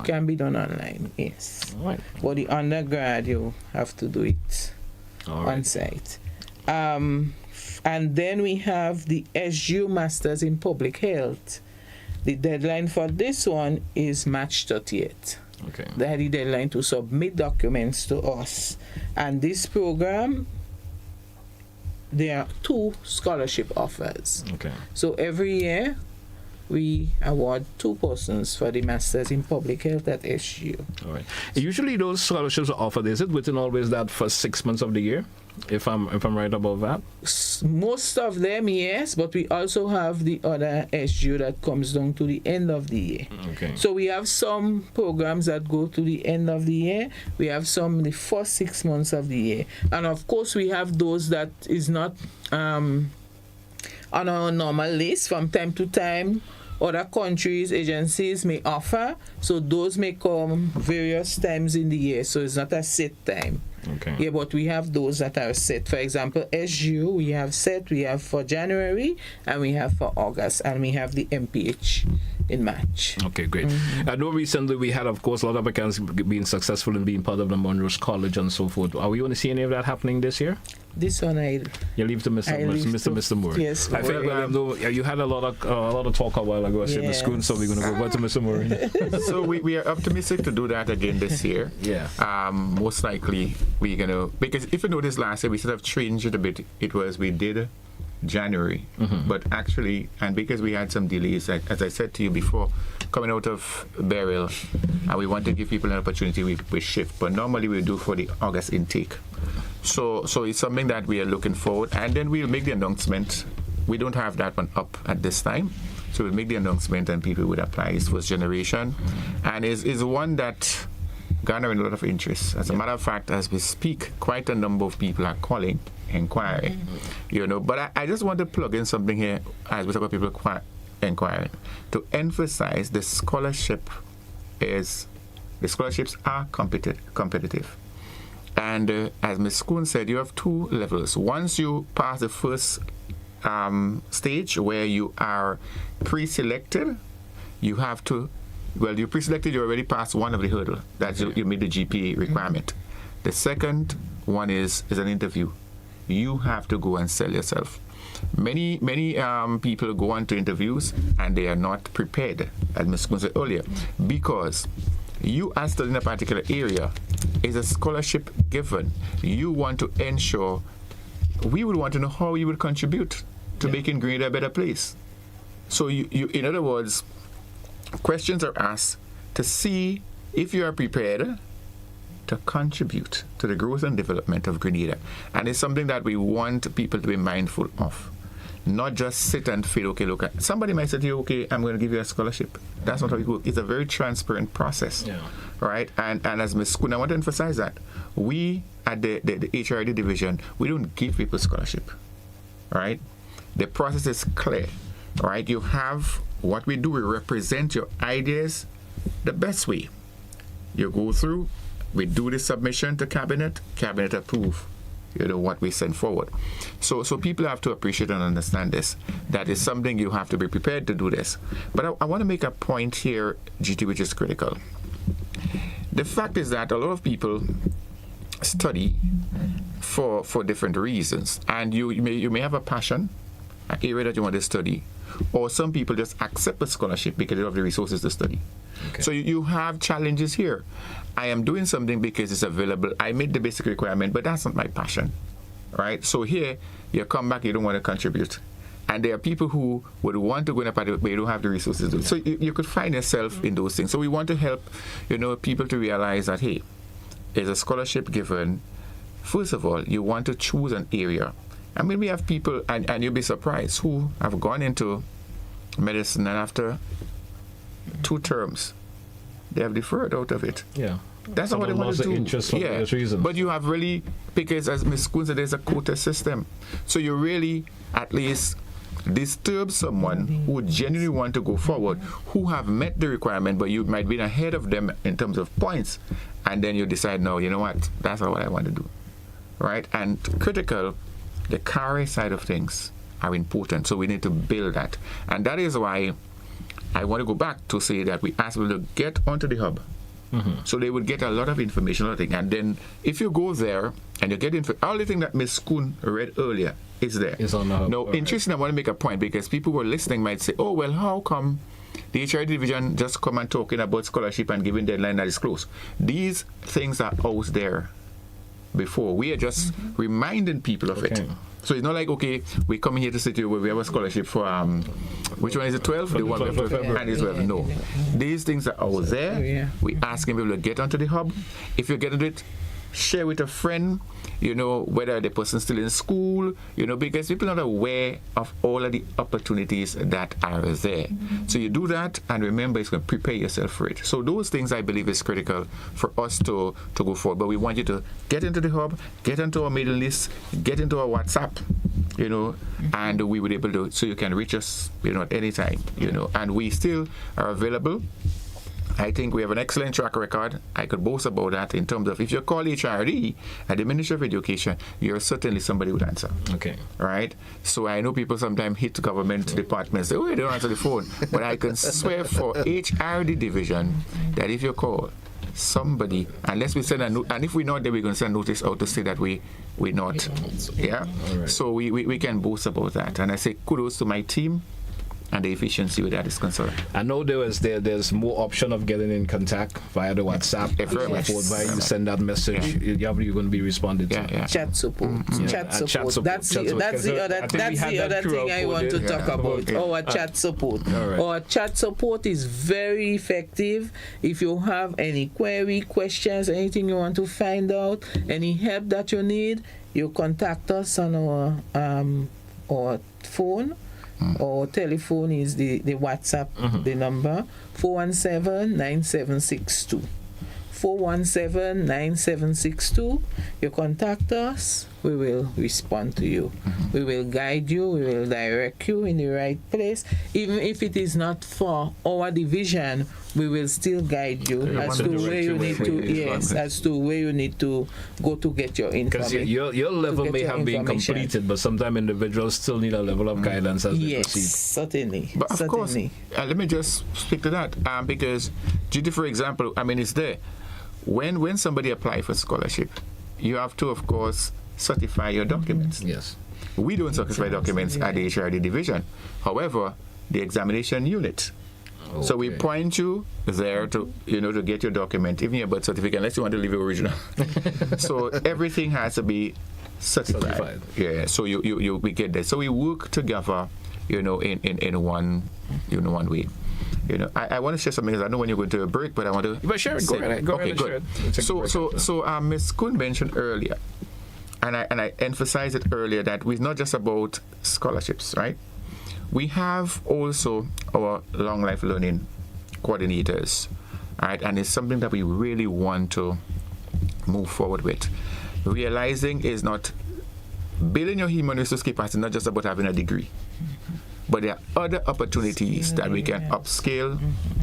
Can be done online, yes. All right. For the undergrad, you have to do it on site. And then we have the SGU Masters in Public Health. The deadline for this one is March 30th. Okay. That is the deadline to submit documents to us. And this program, there are 2 scholarship offers. Okay. So every year, we award 2 persons for the Masters in Public Health at SGU. All right. Usually those scholarships are offered, is it within always that first 6 months of the year? If I'm right about that? Most of them, yes, but we also have the other SGU that comes down to the end of the year. Okay. So we have some programs that go to the end of the year. We have some in the first 6 months of the year. And of course, we have those that is not on our normal list from time to time. Other countries, agencies may offer, so those may come various times in the year, so it's not a set time. Okay. Yeah, but we have those that are set. For example, SGU, we have for January, and we have for August, and we have the MPH in March. Okay, great. I know recently we had, of course, a lot of applicants being successful in being part of the Monroe's College and so forth. Are we going to see any of that happening this year? This one you leave to Mr. Moore. Yes. I think you had a lot of talk a while ago. I said the school, so we're going to go back to Mr. Morain. So we are optimistic to do that again this year. Yeah. Most likely we're going to, because if you noticed last year, we sort of changed it a bit. We did January, but actually, and because we had some delays, as I said to you before, coming out of burial, and we want to give people an opportunity, we shift. But normally we do for the August intake. So it's something that we are looking forward, and then we'll make the announcement. We don't have that one up at this time, so we'll make the announcement, and people would apply. It's first generation, and is one that garnering a lot of interest. As a matter of fact, as we speak, quite a number of people are calling, inquiring, But I just want to plug in something here as we talk about people inquiring to emphasize the scholarships are competitive. And as Ms. Schoon said, you have 2 levels. Once you pass the first stage where you are pre-selected, you have to, you're pre-selected, you already passed one of the hurdle. That's you meet the GPA requirement. The second one is an interview. You have to go and sell yourself. Many people go on to interviews and they are not prepared, as Ms. Schoon said earlier, because you are studying a particular area, is a scholarship given. You want to ensure, we would want to know how you would contribute to making Grenada a better place. So you, in other words, questions are asked to see if you are prepared to contribute to the growth and development of Grenada. And it's something that we want people to be mindful of. Not just sit and feel, okay, look, somebody might say to you, okay, I'm going to give you a scholarship. That's not how it works. It's a very transparent process, right? And as Ms. Schoon, I want to emphasize that we at the HRD division, we don't give people scholarship, right? The process is clear, right? You have what we do, we represent your ideas the best way. You go through, we do the submission to cabinet approve, what we send forward. So people have to appreciate and understand this. That is something you have to be prepared to do this. But I want to make a point here, GT, which is critical. The fact is that a lot of people study for different reasons, and you may have a passion, an area that you want to study, or some people just accept a scholarship because they don't have the resources to study. Okay. So you have challenges here. I am doing something because it's available. I made the basic requirement, but that's not my passion, right? So here, you come back, you don't want to contribute. And there are people who would want to go in a party, but you don't have the resources to do it. So you could find yourself in those things. So we want to help, people to realize that, hey, there's a scholarship given. First of all, you want to choose an area. I mean, we have people, and you'll be surprised, who have gone into medicine, and after 2 terms, they have deferred out of it. Yeah. That's not what they want to do. Interest for various reasons. But you have really, because as Ms. Scoon said, there's a quota system. So you really, at least, disturb someone who genuinely want to go forward, who have met the requirement, but you might be ahead of them in terms of points, and then you decide, no, you know what, that's not what I want to do, right? And critical, the career side of things are important, so we need to build that. And that is why I want to go back to say that we ask people to get onto the hub. So they would get a lot of information, and then if you go there and you get all the thing that Ms. Scoon read earlier is there. It's on the hub. Now, interesting, I want to make a point, because people who are listening might say, oh, well, how come the HRD division just come and talking about scholarship and giving deadline that is close? These things are out there before. We are just reminding people of it. So it's not like, okay, we come here to sit here where we have a scholarship for, which one is it, 12? The one for February. And it's 12. No. These things are out there. We asking people to get onto the hub. If you get into it, share with a friend, whether the person's still in school, because people are not aware of all of the opportunities that are there. So you do that, and remember, it's going to prepare yourself for it. So those things, I believe, is critical for us to go forward. But we want you to get into the hub, get into our mailing list, get into our WhatsApp, and we will be able to, so you can reach us, at any time, and we still are available. I think we have an excellent track record. I could boast about that in terms of, if you call HRD at the Ministry of Education, you're certainly somebody who would answer. Okay. Right? So I know people sometimes hit government departments, say, oh, they don't answer the phone. But I can swear for HRD division that if you call somebody, unless we send a note, and if we're not there, we're going to send a notice out to say that we're not. Yeah? Right. So we can boast about that. And I say kudos to my team and the efficiency with that is concerned. I know there's more option of getting in contact via the WhatsApp. You send that message, you're going to be responded to. Chat support. Chat support. That's the other thing I want to talk about. Our chat support. Our chat support is very effective. If you have any query, questions, anything you want to find out, any help that you need, you contact us on our phone. Or telephone is the WhatsApp, the number 417-9762. 417-9762. You contact us, we will respond to you. We will guide you, we will direct you in the right place. Even if it is not for our division, we will still guide you as to where you need to, as to where you need to go to get your information. Because your level may have been completed, but sometimes individuals still need a level of guidance as they proceed. Certainly. But of course, let me just speak to that, because GD, for example, it's there. When somebody applies for scholarship, you have to, of course, certify your documents. Yes. We don't certify documents at the HRD division. However, the examination unit. Okay. So we point you there to get your document, even your birth certificate, unless you want to leave it original. So everything has to be certified. Yeah. So we get that. So we work together, in one way. I want to share something because I know when you're going to a break, but I want to. But sure, go ahead. Okay, good. So Ms. Scoon mentioned earlier, and I emphasized it earlier, that we're not just about scholarships, right? We have also our long life learning coordinators, right? And it's something that we really want to move forward with. Realizing is not building your human resource capacity, not just about having a degree. But there are other opportunities that we can upscale,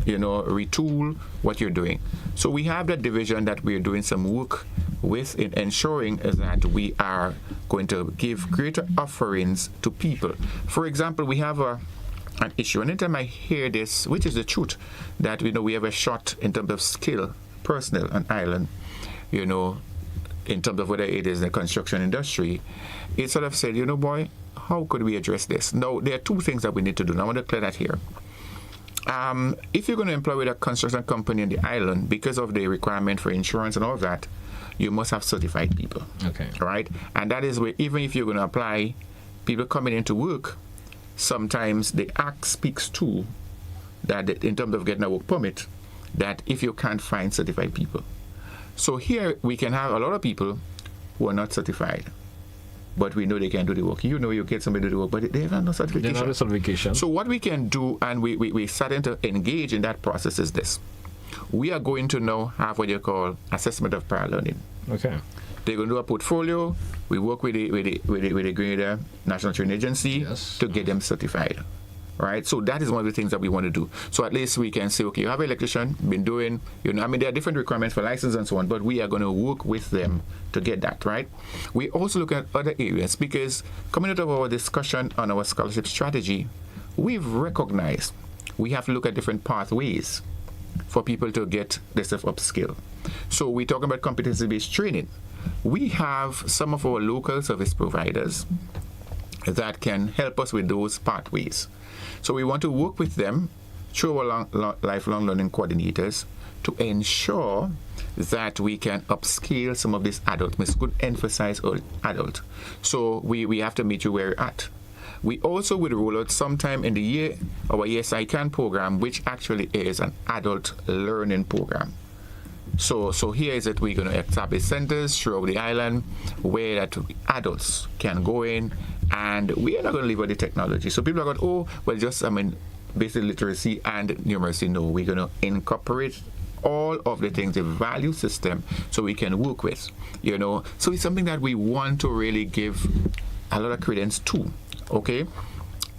retool what you're doing. So we have that division that we're doing some work with in ensuring that we are going to give greater offerings to people. For example, we have an issue. Anytime I hear this, which is the truth, that we have a short in terms of skill, personnel on island, in terms of whether it is the construction industry, it sort of said, boy, how could we address this? Now, there are two things that we need to do. Now, I want to clear that here. If you're going to employ with a construction company in the island, because of the requirement for insurance and all of that, you must have certified people. Okay. Right? And that is where, even if you're going to apply people coming into work, sometimes the Act speaks to that in terms of getting a work permit, that if you can't find certified people. So here we can have a lot of people who are not certified, but we know they can do the work. You get somebody to do the work, but they have no certification. They have no certification. So what we can do, and we're starting to engage in that process, is this. We are going to now have what you call assessment of prior learning. Okay. They're going to do a portfolio. We work with the Grenada National Training Agency to get them certified. Right? So that is one of the things that we want to do. So at least we can say, okay, you have an electrician, been doing, there are different requirements for license and so on, but we are going to work with them to get that, right? We also look at other areas, because coming out of our discussion on our scholarship strategy, we've recognized we have to look at different pathways for people to get themselves upskill. So we're talking about competency-based training. We have some of our local service providers that can help us with those pathways. So we want to work with them through our lifelong learning coordinators to ensure that we can upskill some of these adults. We could emphasize adult. So we have to meet you where you're at. We also will roll out sometime in the year our Yes I Can program, which actually is an adult learning program. So here is it. We're going to establish centers throughout the island where that adults can go in, and we are not going to leave out the technology. So people are going, basic literacy and numeracy. No, we're going to incorporate all of the things, the value system, so we can work with, So it's something that we want to really give a lot of credence to, okay?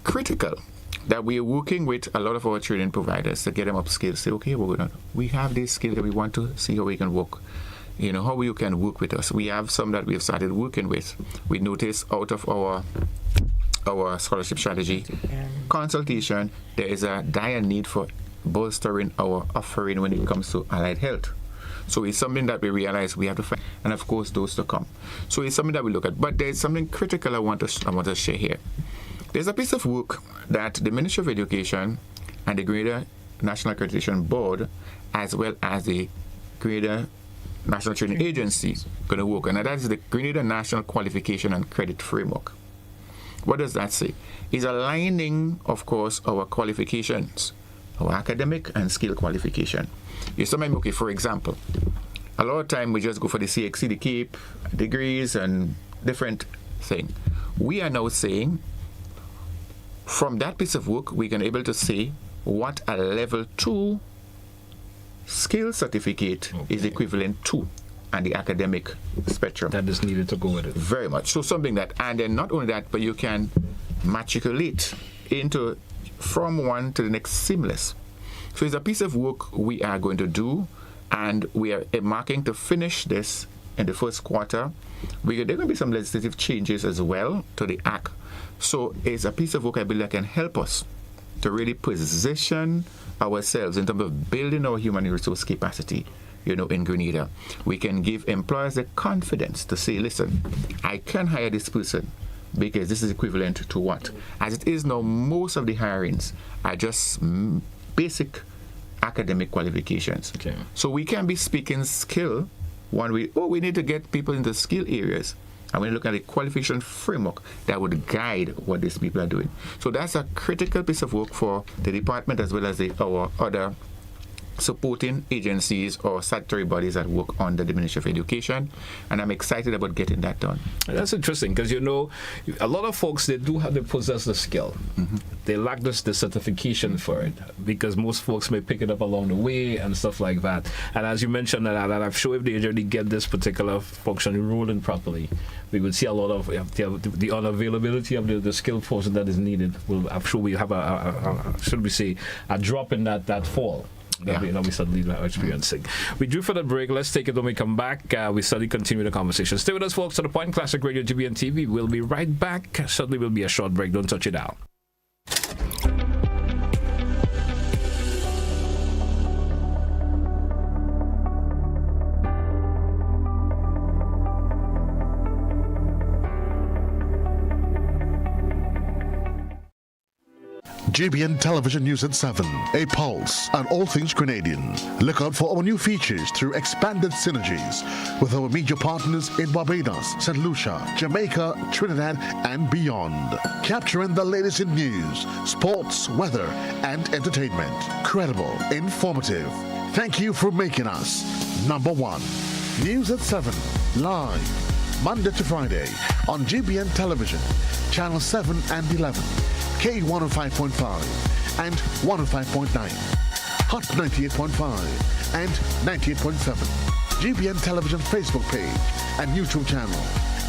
Critical that we are working with a lot of our training providers to get them upskilled. Say, okay, we have this skill that we want to see how we can work. How you can work with us. We have some that we have started working with. We noticed out of our scholarship strategy consultation, there is a dire need for bolstering our offering when it comes to allied health. So it's something that we realize we have to find, and of course those to come. So it's something that we look at. But there's something critical I want to share here. There's a piece of work that the Ministry of Education and the Grenada National Accreditation Board, as well as the Grenada National Training Agency, going to work on, and that is the Grenada National Qualification and Credit Framework. What does that say? It's aligning, of course, our qualifications, our academic and skill qualification. For example, a lot of time we just go for the CXC, the CAPE, degrees and different thing. We are now saying, from that piece of work, we can able to say what a level 2 skill certificate is equivalent to, and the academic spectrum that is needed to go with it. Very much. So something that, and then not only that, but you can matriculate into from one to the next seamless. So it's a piece of work we are going to do, and we are marking to finish this in the first quarter. There are going to be some legislative changes as well to the Act. So it's a piece of work I believe that can help us to really position ourselves in terms of building our human resource capacity, in Grenada. We can give employers the confidence to say, listen, I can hire this person because this is equivalent to what? As it is now, most of the hirings are just basic academic qualifications. Okay. So we can be speaking skill when we need to get people into skill areas. And we look at a qualification framework that would guide what these people are doing. So that's a critical piece of work for the department as well as our other supporting agencies or statutory bodies that work under the Ministry of Education, and I'm excited about getting that done. That's interesting because a lot of folks they possess the skill. Mm-hmm. They lack the certification for it because most folks may pick it up along the way and stuff like that. And as you mentioned, that I'm sure if they really get this particular function rolling properly, we would see a lot of the unavailability of the skilled person that is needed. I'm sure we have a drop in that fall. That we suddenly are experiencing. We drew for the break. Let's take it when we come back. We suddenly continue the conversation. Stay with us, folks. To the Point, Classic Radio, GBN TV. We'll be right back. Suddenly will be a short break. Don't touch it out. GBN Television News at 7, a pulse on all things Grenadian. Look out for our new features through expanded synergies with our media partners in Barbados, St. Lucia, Jamaica, Trinidad, and beyond. Capturing the latest in news, sports, weather, and entertainment. Credible, informative. Thank you for making us number one. News at 7, live, Monday to Friday on GBN Television, Channel 7 and 11. K105.5 and 105.9, Hot 98.5 and 98.7, GBN Television Facebook page and YouTube channel,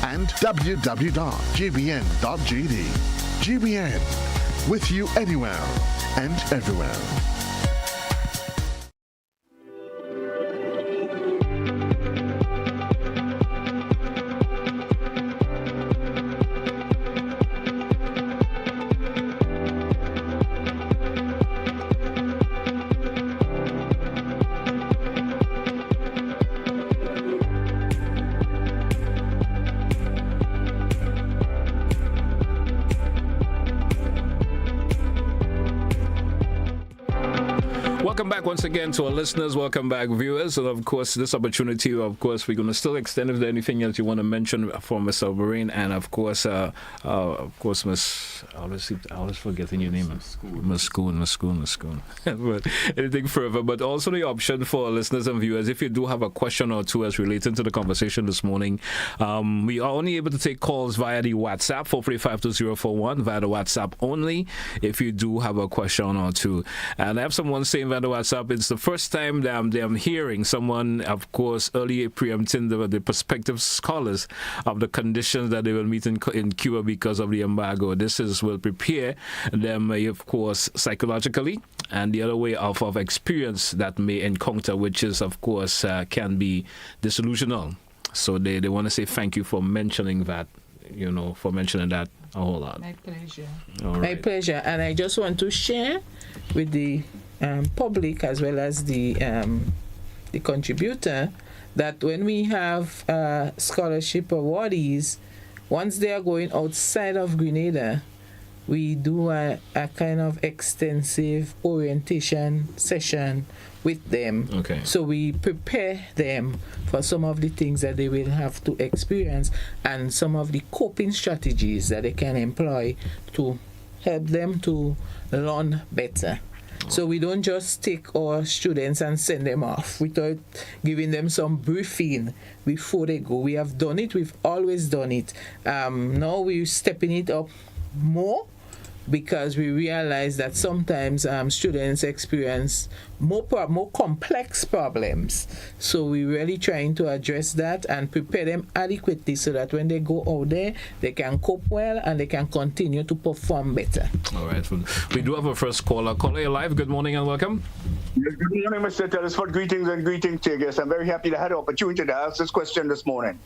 and www.gbn.gd. GBN, with you anywhere and everywhere. Welcome back once again to our listeners. Welcome back, viewers. And of course, this opportunity, we're going to still extend if there's anything else you want to mention for Mr. Morain. And of course, Miss, I always forgetting your name. Miss Schoon. But anything further, but also the option for listeners and viewers, if you do have a question or two as relating to the conversation this morning, we are only able to take calls via the WhatsApp, 4352041, via the WhatsApp only, if you do have a question or two. And I have someone saying via the WhatsApp, it's the first time that I'm hearing someone, of course, earlier preempting the prospective scholars of the conditions that they will meet in Cuba because of the embargo. This will prepare them, of course, psychologically, and the other way of experience that may encounter, which is, of course, can be disillusional. So they want to say thank you for mentioning that, for mentioning that a whole lot. My pleasure. All right. My pleasure. And I just want to share with the public as well as the contributor that when we have scholarship awardees, once they are going outside of Grenada, we do a kind of extensive orientation session with them. Okay. So we prepare them for some of the things that they will have to experience and some of the coping strategies that they can employ to help them to learn better. So we don't just take our students and send them off without giving them some briefing before they go. We have done it. We've always done it. Now we're stepping it up more because we realize that sometimes students experience more complex problems. So we're really trying to address that and prepare them adequately so that when they go out there, they can cope well and they can continue to perform better. All right. We do have a first caller. Caller, you're live. Good morning and welcome. Yes, good morning, Mr. Telesford. Greetings and greetings to you guys. I'm very happy to have the opportunity to ask this question this morning.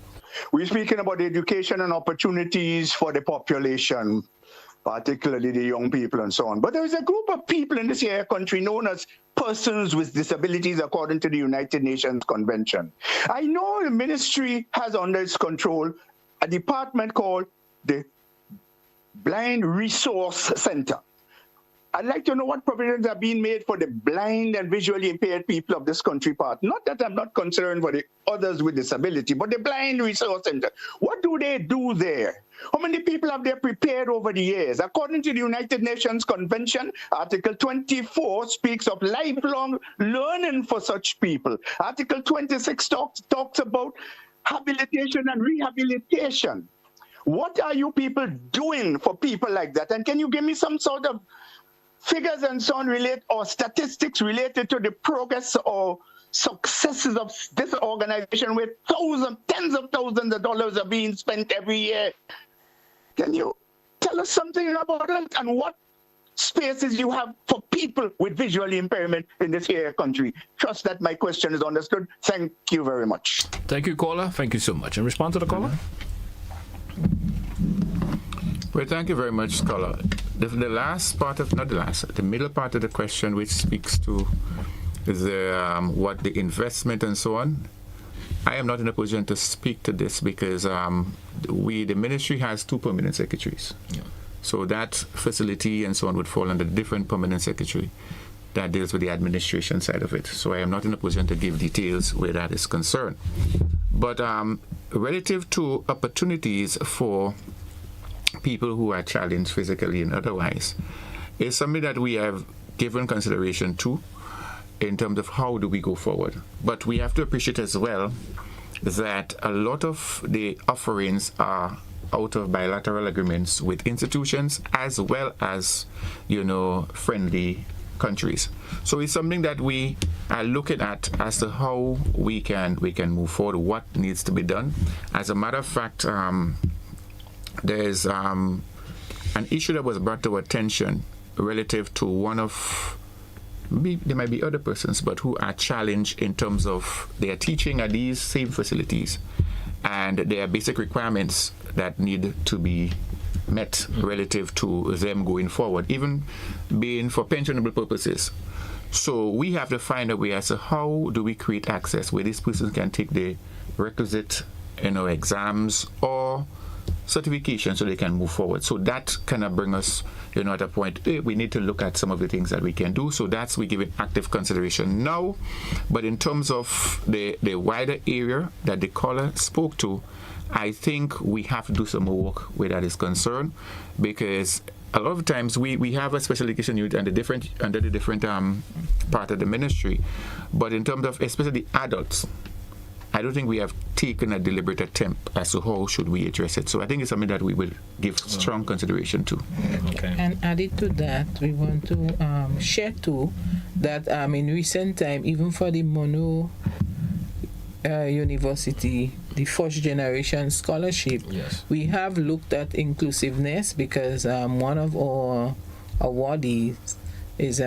We're speaking about education and opportunities for the population, particularly the young people and so on. But there is a group of people in this here country known as persons with disabilities according to the United Nations Convention. I know the ministry has under its control a department called the Blind Resource Center. I'd like to know what provisions are being made for the blind and visually impaired people of this country part. Not that I'm not concerned for the others with disability, but the Blind Resource Center. What do they do there? How many people have they prepared over the years? According to the United Nations Convention, Article 24 speaks of lifelong learning for such people. Article 26 talks about habilitation and rehabilitation. What are you people doing for people like that? And can you give me some sort of figures and so on or statistics related to the progress or successes of this organization where tens of thousands of dollars are being spent every year? Can you tell us something about it and what spaces you have for people with visual impairment in this here country? Trust that my question is understood. Thank you very much. Thank you, caller. Thank you so much. And respond to the caller? Well, thank you very much, scholar. The middle part of the question, which speaks to what the investment and so on. I am not in a position to speak to this because the ministry has two permanent secretaries. Yeah. So that facility and so on would fall under different permanent secretary that deals with the administration side of it. So I am not in a position to give details where that is concerned. But relative to opportunities for people who are challenged physically and otherwise, is something that we have given consideration to in terms of how do we go forward. But we have to appreciate as well that a lot of the offerings are out of bilateral agreements with institutions as well as, friendly countries. So it's something that we are looking at as to how we can move forward, what needs to be done. As a matter of fact, there's an issue that was brought to our attention relative to one of, there might be other persons, but who are challenged in terms of their teaching at these same facilities, and there are basic requirements that need to be met relative to them going forward, even being for pensionable purposes. So we have to find a way as to how do we create access where these persons can take the requisite exams or certification so they can move forward. So that kind of bring us at a point, we need to look at some of the things that we can do. So that's we give it active consideration now. But in terms of the wider area that the caller spoke to, I think we have to do some more work where that is concerned, because a lot of times we have a special education unit under the different part of the ministry, but in terms of especially adults, I don't think we have taken a deliberate attempt as to how should we address it. So I think it's something that we will give strong consideration to. Okay. And added to that, we want to share too that in recent time, even for the Mono University, the first generation scholarship, yes, we have looked at inclusiveness because one of our awardees is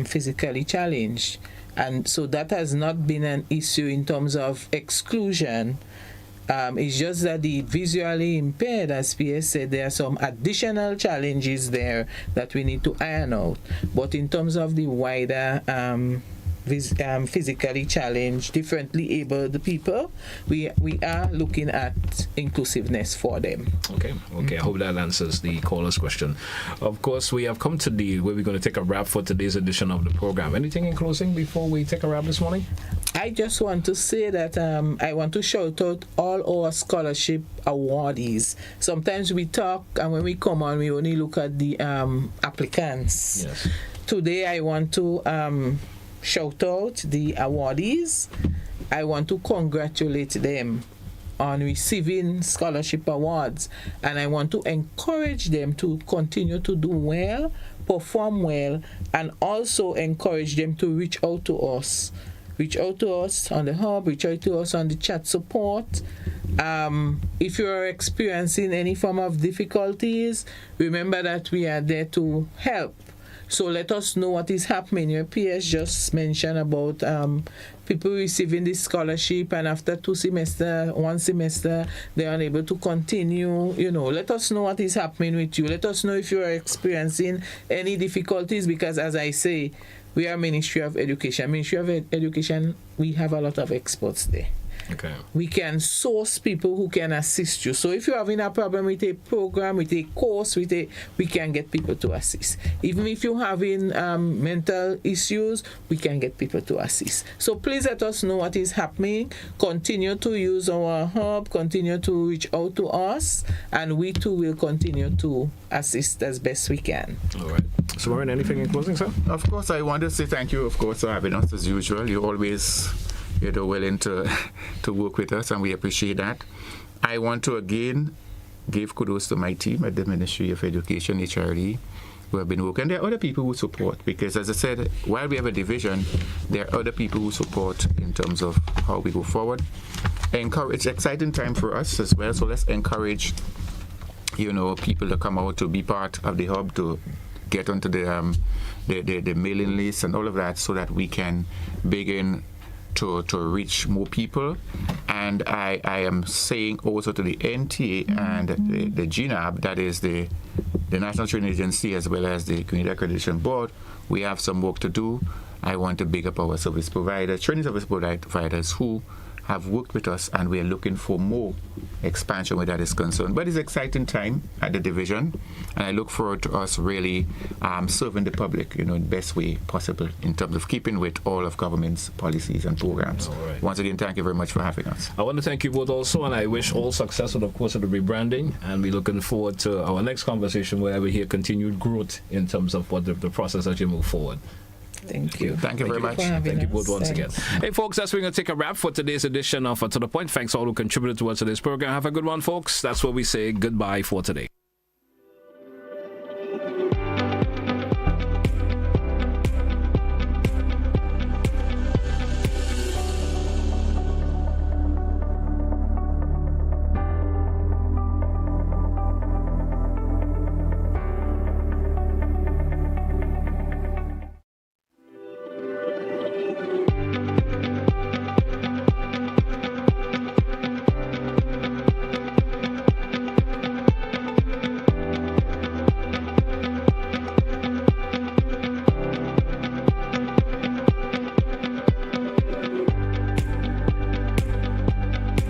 physically challenged. And so that has not been an issue in terms of exclusion. It's just that the visually impaired, as PS said, there are some additional challenges there that we need to iron out. But in terms of the wider physically challenged, differently abled people, we are looking at inclusiveness for them. Okay. I hope that answers the caller's question. Of course, we have come to the where we're going to take a wrap for today's edition of the program. Anything in closing before we take a wrap this morning? I just want to say that I want to shout out all our scholarship awardees. Sometimes we talk, and when we come on, we only look at the applicants. Yes. Today, I want to shout out the awardees. I want to congratulate them on receiving scholarship awards, and I want to encourage them to continue to do well, perform well, and also encourage them to reach out to us. Reach out to us on the hub, reach out to us on the chat support. If you are experiencing any form of difficulties, remember that we are there to help. So let us know what is happening. Your PS just mentioned about people receiving this scholarship, and after one semester, they are unable to continue. Let us know what is happening with you. Let us know if you are experiencing any difficulties, because as I say, we are Ministry of Education. Ministry of Education, we have a lot of experts there. Okay. We can source people who can assist you. So if you're having a problem with a program, with a course, we can get people to assist. Even if you're having mental issues, we can get people to assist. So please let us know what is happening. Continue to use our hub, continue to reach out to us, and we too will continue to assist as best we can. All right. So Morain, anything in closing, sir? Of course, I want to say thank you, of course, for having us as usual. You're always willing to work with us, and we appreciate that. I want to again give kudos to my team at the Ministry of Education, HRD, who have been working. There are other people who support, because as I said, while we have a division, there are other people who support in terms of how we go forward. It's an exciting time for us as well, so let's encourage people to come out to be part of the hub, to get onto the mailing list and all of that, so that we can begin to reach more people. And I am saying also to the NTA and the GNAB, that is the National Training Agency, as well as the Community Accreditation Board, we have some work to do. I want to big up our service providers, training service providers, who have worked with us, and we're looking for more expansion where that is concerned. But it's an exciting time at the division, and I look forward to us really serving the public, in the best way possible in terms of keeping with all of government's policies and programs. Right. Once again, thank you very much for having us. I want to thank you both also, and I wish all success with, of course, with the rebranding, and we're looking forward to our next conversation where we hear continued growth in terms of what the process as you move forward. Thank you. Thank you very much. Thank you both once again. Thanks. Hey, folks, that's where we're going to take a wrap for today's edition of To The Point. Thanks all who contributed towards today's program. Have a good one, folks. That's where we say goodbye for today.